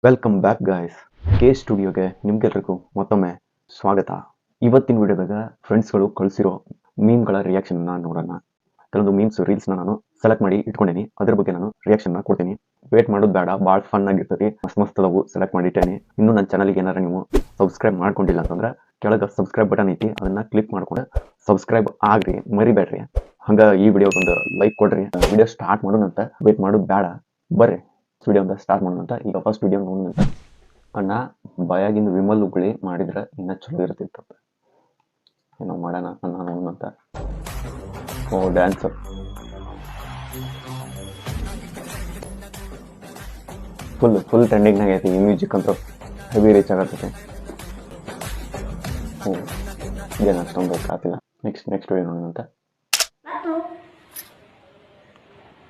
Welcome back guys. K ಸ್ಟುಡಿಯೋಗೆ ನಿಮ್ಗೆಲ್ರಿಗೂ ಮತ್ತೊಮ್ಮೆ ಸ್ವಾಗತ. ಇವತ್ತಿನ ವಿಡಿಯೋದಾಗ ಫ್ರೆಂಡ್ಸ್ಗಳು ಕಳಿಸಿರೋ ಮೀಮ್ಗಳ ರಿಯಾಕ್ಷನ್ನ ನೋಡೋಣ. ಕೆಲವೊಂದು ಮೀಮ್ಸ್ ರೀಲ್ಸ್ನ ನಾನು ಸೆಲೆಕ್ಟ್ ಮಾಡಿ ಇಟ್ಕೊಂಡೇನಿ, ಅದ್ರ ಬಗ್ಗೆ ನಾನು ರಿಯಾಕ್ಷನ್ನ ಕೊಡ್ತೀನಿ. ವೇಟ್ ಮಾಡೋದು ಬೇಡ, ಭಾಳ ಫನ್ ಆಗಿರ್ತದೆ. ಮಸ್ತ್ ಅದಾವು ಸೆಲೆಕ್ಟ್ ಮಾಡಿಟ್ಟೇನಿ. ಇನ್ನು ನನ್ನ ಚಾನಲ್ಗೆ ಏನಾರ ನೀವು ಸಬ್ಸ್ಕ್ರೈಬ್ ಮಾಡ್ಕೊಂಡಿಲ್ಲ ಅಂತಂದ್ರೆ ಕೆಳಗೆ ಸಬ್ಸ್ಕ್ರೈಬ್ ಬಟನ್ ಐತಿ, ಅದನ್ನ ಕ್ಲಿಕ್ ಮಾಡ್ಕೊಂಡು ಸಬ್ಸ್ಕ್ರೈಬ್ ಆಗ್ರಿ, ಮರಿಬೇಡ್ರಿ. ಹಂಗ ಈ ವಿಡಿಯೋಗೆ ಒಂದು ಲೈಕ್ ಕೊಡ್ರಿ. ವಿಡಿಯೋ ಸ್ಟಾರ್ಟ್ ಮಾಡೋಣಂತ, ವೇಟ್ ಮಾಡೋದು ಬೇಡ, ಬರ್ರಿ ವಿಡಿಯೋ ಅಂತ ಸ್ಟಾರ್ಟ್ ಮಾಡೋಣಂತ. ಈಗ ಫಸ್ಟ್ ವಿಡಿಯೋ ನೋಡೋಣಂತ. ಅಣ್ಣ ಬಾಯಾಗಿಂದ ವಿಮಲ್ ಉಗುಳಿ ಮಾಡಿದ್ರೆ ಇನ್ನೂ ಚಲೋ ಇರ್ತಿತ್ತು. ಏನೋ ಮಾಡೋಣ ಅಣ್ಣ ನೋಡೋಣಂತ. ಓ ಡ್ಯಾನ್ಸರ್, ಫುಲ್ ಟ್ರೆಂಡಿಂಗ್ನಾಗ ಐತಿ. ಈ ಮ್ಯೂಸಿಕ್ ಅಂತ ಹೆವಿ ರೀಚ್ ಆಗತ್ತೈತಿ. ಹ್ಞೂ ಏನು ಅಷ್ಟೊಂದು ಕಾತಿಲ್ಲ. Next video ನೋಡೋಣಂತ.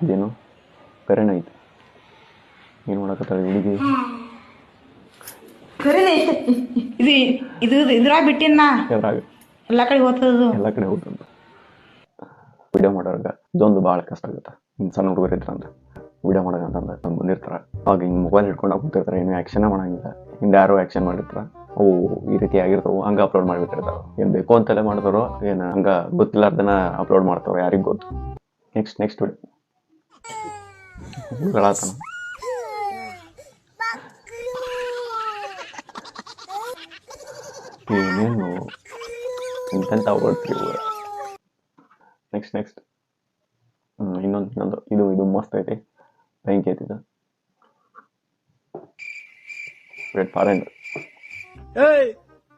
ಇದೇನು ಕರೆನ ಐತಿ, ಏನು ಮಾಡಕತ್ತಾಳೆ ಹುಡುಗಿ? ಇದ್ರಾಗ ಬಿಟ್ಟಿನ ಎದ್ರಾಗ ಎಲ್ಲ ಕಡೆ ಹೋಗ್ತದ, ಎಲ್ಲ ಕಡೆ ಹೋಗ್ತಂತ. ವಿಡಿಯೋ ಮಾಡೋರ್ಗ ಇದೊಂದು ಭಾಳ ಕಷ್ಟ ಆಗುತ್ತೆ. ಇನ್ನು ಸಣ್ಣ ಹುಡುಗರು ಇದ್ರಂದ್ರೆ ವಿಡಿಯೋ ಮಾಡೋದಂತಂದ್ರೆ ತಂದು ಬಂದಿರ್ತಾರೆ, ಆಗ ಹಿಂಗೆ ಮೊಬೈಲ್ ಹಿಡ್ಕೊಂಡು ಕೂತಿರ್ತಾರೆ, ಏನು ಆ್ಯಕ್ಷನ್ ಮಾಡಂಗಿಲ್ಲ. ಹಿಂದೆ ಯಾರೋ ಆ್ಯಕ್ಷನ್ ಮಾಡಿರ್ತಾರೆ, ಅವು ಈ ರೀತಿ ಆಗಿರ್ತಾವೆ. ಹಂಗೆ ಅಪ್ಲೋಡ್ ಮಾಡಿಬಿಟ್ಟಿರ್ತಾವೆ. ಏನು ಬೇಕು ಅಂತಲೇ ಮಾಡಿದ್ರು, ಏನು ಹಂಗೆ ಗೊತ್ತಿಲ್ಲಾರ್ದನ ಅಪ್ಲೋಡ್ ಮಾಡ್ತಾವೆ, ಯಾರಿಗೆ ಗೊತ್ತು. ನೆಕ್ಸ್ಟ್ ವಿಡಿಯೋ ಹುಡುಗಳಾತನ. ಏನೇನು ಎಂತೆಂತ ಓಡ್ತೀವಿ. ನೆಕ್ಸ್ಟ್ ಇನ್ನೊಂದು ಇದು ಮಸ್ತ್ ಐತಿ, ಬೆಂಕಿ ಐತಿದು. ರೆಡ್ ಫಾರೆಂಟ್. ಏಯ್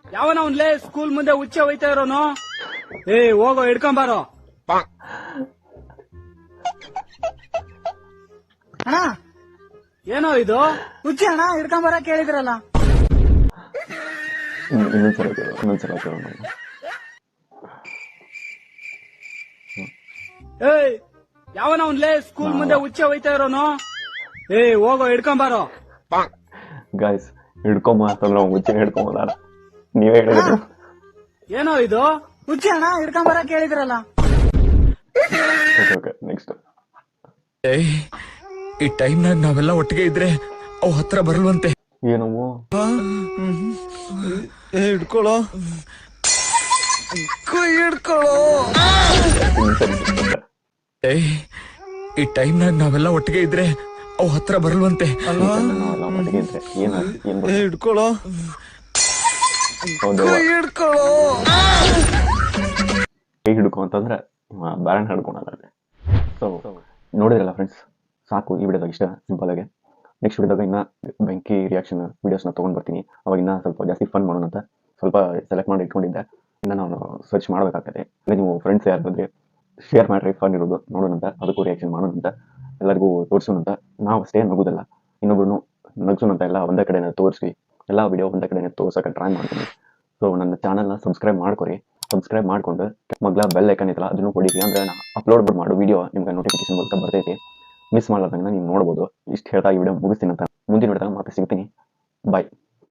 ಯಾವನ ಅವ್ನ್ಲೇ ಸ್ಕೂಲ್ ಮುಂದೆ ಉಚ್ಚೆ ಹೋಯ್ತಾ ಇರೋನು? ಏಯ್ ಹೋಗೋ ಹಿಡ್ಕೊಂಬಾರೋ. ಅಣ್ಣ ಏನೋ ಇದು ಹುಚ್ಚಿ ಅಣ್ಣ ಹಿಡ್ಕೊಂಬರ ಕೇಳಿದ್ರಲ್ಲ. ಇನ್ನೊಂದ್ಸಲ ಕೇಳೋಣ. ಏಯ್ ಯಾವನ ಅವ್ನ್ಲೇ ಸ್ಕೂಲ್ ಮುಂದೆ ಉಚ್ಚೆ ಹೋಯ್ತಾ ಇರೋನು? ಏಯ್ ಹೋಗೋ ಹಿಡ್ಕೊಂಬಾರೋ. ಗಾಯ್ಸ್ ಹಿಡ್ಕೊಂಬ ಅಂತಂದ್ರೆ ಹುಚ್ಚಿನ ಹಿಡ್ಕೊಂಬಲ್ಲ, ನೀವೇ ಹೇಳಿದ್ರು. ಏನೋ ಇದು ಹುಚ್ಚಿ ಅಣ್ಣ ಹಿಡ್ಕೊಂಬರ ಕೇಳಿದ್ರಲ್ಲ. Okay next. ಈ ಟೈಮ್ನಾಗ ನಾವೆಲ್ಲ ಒಟ್ಟಿಗೆ ಇದ್ರೆ ಅವು ಹತ್ರ ಬರಲ್ವಂತೆ. ಏನವು ಹಿಡ್ಕೊಳ್ಳೋ ಹಿಡ್ಕೊಳ್ಳೋ. ಈ ಟೈಮ್ನಾಗ ನಾವೆಲ್ಲ ಒಟ್ಟಿಗೆ ಇದ್ರೆ ಅವು ಹತ್ರ ಬರಲ್ವಂತೆ. ಹಿಡ್ಕೊಳ್ಳೋ ಹಿಡ್ಕೊಳ್ಳೋ. ಕೈ ಹಿಡ್ಕೊ ಅಂತಂದ್ರೆ ಬ್ಯಾರನ್ ಹಿಡ್ಕೊಳಲ್ಲ. ಸೊ ನೋಡಿದ್ರಲ್ಲ ಫ್ರೆಂಡ್ಸ್, ಸಾಕು ಈ ವಿಡಿಯೋದಾಗ ಇಷ್ಟ ಸಿಂಪಲ್ ಆಗಿ. ನೆಕ್ಸ್ಟ್ ವಿಡಿಯೋದಾಗ ಇನ್ನ ಬೆಂಕಿ ರಿಯಾಕ್ಷನ್ ವಿಡಿಯೋಸ್ನ ತೊಗೊಂಡು ಬರ್ತೀನಿ. ಅವಾಗ ಇನ್ನೂ ಸ್ವಲ್ಪ ಜಾಸ್ತಿ ಫನ್ ಮಾಡೋಣ ಅಂತ ಸ್ವಲ್ಪ ಸೆಲೆಕ್ಟ್ ಮಾಡಿ ಇಟ್ಕೊಂಡಿದ್ದೆ. ಇನ್ನು ನಾನು ಸರ್ಚ್ ಮಾಡಬೇಕಾಗ್ತದೆ. ಇಲ್ಲ ನೀವು ಫ್ರೆಂಡ್ಸ್ ಯಾರಾದ್ರೆ ಶೇರ್ ಮಾಡಿರಿ, ಫನ್ ಇರೋದು ನೋಡೋಣಂತ, ಅದಕ್ಕೂ ರಿಯಾಕ್ಷನ್ ಮಾಡೋಣಂತ, ಎಲ್ಲರಿಗೂ ತೋರಿಸೋಣಂತ. ನಾವು ಅಷ್ಟೇ ನಗೋದಲ್ಲ, ಇನ್ನೊಬ್ರು ನಗ್ಸೋಣಂತ. ಎಲ್ಲ ಒಂದೇ ಕಡೆನೇ ತೋರಿಸಿ, ಎಲ್ಲ ವಿಡಿಯೋ ಒಂದೇ ಕಡೆನೇ ತೋರ್ಸೋಕೆ ಟ್ರೈ ಮಾಡ್ತೀನಿ. ಸೊ ನನ್ನ ಚಾನಲ್ನ ಸಬ್ಸ್ಕ್ರೈಬ್ ಮಾಡ್ಕೊರಿ. ಸಬ್ಸ್ಕ್ರೈಬ್ ಮಾಡ್ಕೊಂಡು ಮೊದಲ ಬೆಲ್ ಐಕನ್ ಐತಲ್ಲ ಅದನ್ನು ಹೊಡೀರಿ. ಅಂದರೆ ನಾನು ಅಪ್ಲೋಡ್ ಮಾಡೋ ವಿಡಿಯೋ ನಿಮ್ಗೆ ನೋಟಿಫಿಕೇಶನ್ ಮೂಲಕ ಬರ್ತೈತಿ, ಮಿಸ್ ಮಾಡ್ಲಾರ್ದಂಗೆ ನೀವು ನೋಡ್ಬೋದು. ಇಷ್ಟು ಹೇಳ್ತಾ ಈ ವಿಡಿಯೋ ಮುಗಿಸ್ತೀನಿ ಅಂತ. ಮುಂದಿನ ವಿಡಿಯೋದಾಗ ಮತ್ತೆ ಸಿಗ್ತೀನಿ. ಬಾಯ್.